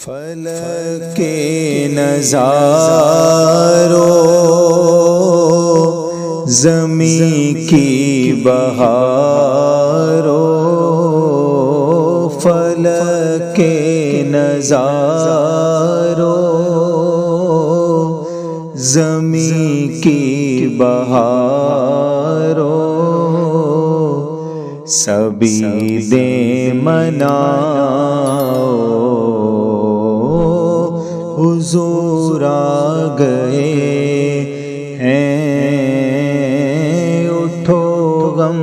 فلک کے نظاروں زمین کی بہاروں، فلک کے نظاروں زمین کی بہاروں، سبھی دے مناؤ حضور آ گئے ہیں، اٹھو غم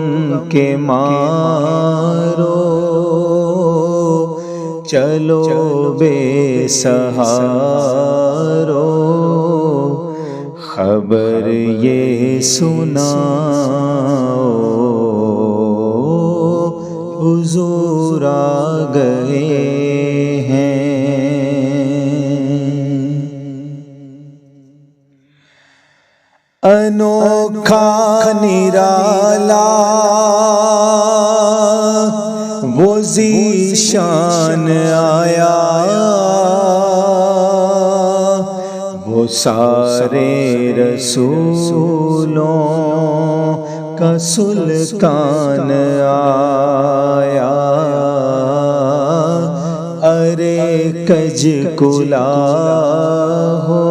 کے مارو، چلو بے سہارو، خبر یہ سناؤ حضور آ گئے ہیں۔ انوکھا نرالا وہ ذیشان آیا، وہ سارے رسولوں کا سلطان آیا، ارے کج کلا ہو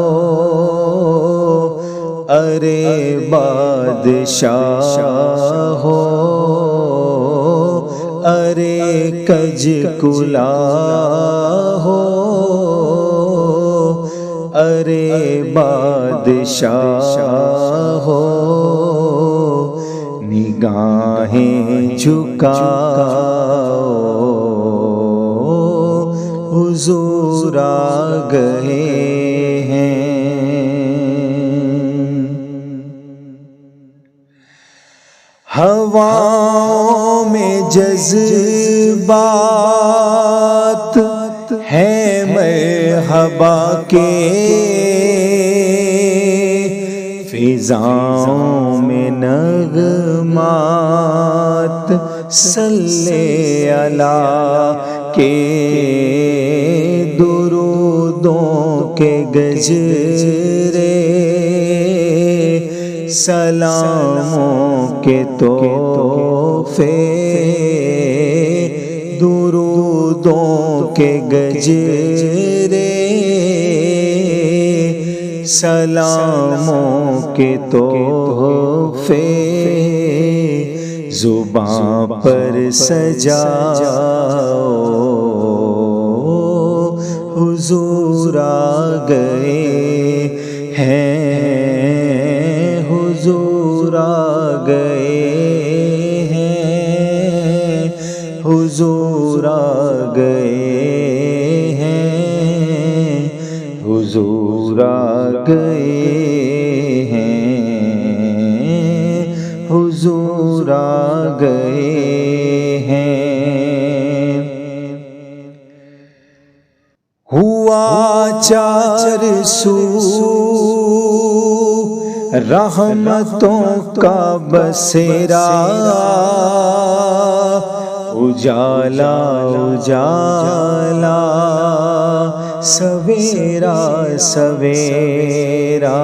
ارے بادشاہ ہو، ارے کج کلا ہو ارے بادشاہ ہو، نگاہیں جھکاؤ حضور آ گئے ہیں۔ ہواؤں میں جذبات ہیں مرحبا کے، فضاؤں میں نغمات صلی اللہ کے، درودوں کے گجرے سلاموں کے تحفے، درودوں کے گجرے سلاموں کے تحفے، زباں پر سجاؤ حضور آ گئے ہیں، حضور آ گئے ہیں، حضور آ گئے ہیں، حضور آ گئے ہیں، حضور آ گئے ہیں۔ ہوا چار سو رحمتوں کا بسیرا، اجالا اجالا سویرا سویرا،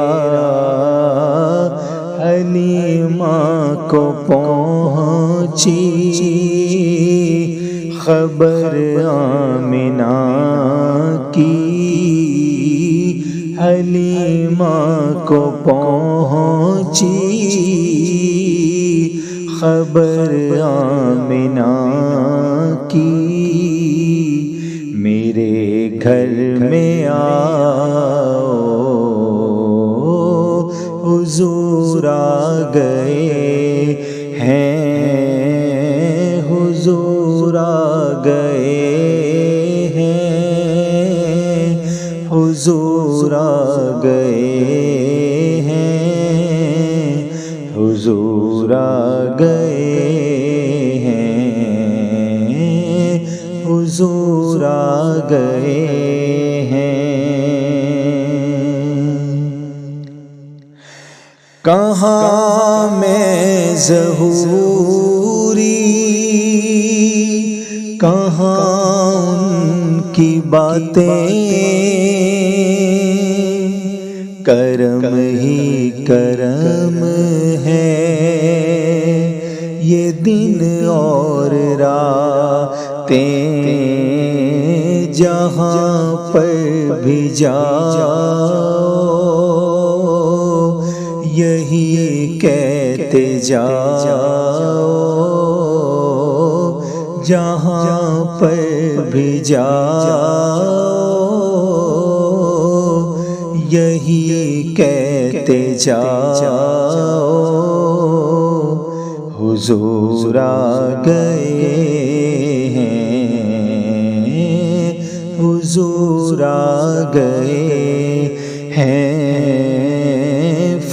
حلیمہ کو پہنچی خبر آمنہ کی، حلیمہ کو پہنچی خبر آمنہ کی، میرے گھر میں آؤ حضور آ گئے ہیں، حضور آ گئے ہیں، حضور آ گئے ہیں، حضور آ گئے ہیں، حضور آ گئے ہیں۔ کہاں میں ظہوری، کہاں ان کی باتیں کرم ہی کرم ہے، یہ دن اور راتیں جہاں پر بھی جاؤ یہی کہتے جاؤ، جہاں پر بھی جاؤ یہی کہتے جاؤ، حضور آ گئے ہیں، حضور آ گئے ہیں،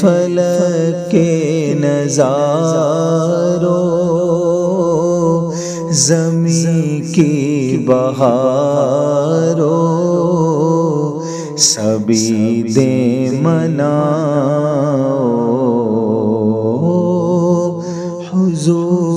فلک کے نظاروں زمین کی بہاروں سبھی دے مناؤ، حضور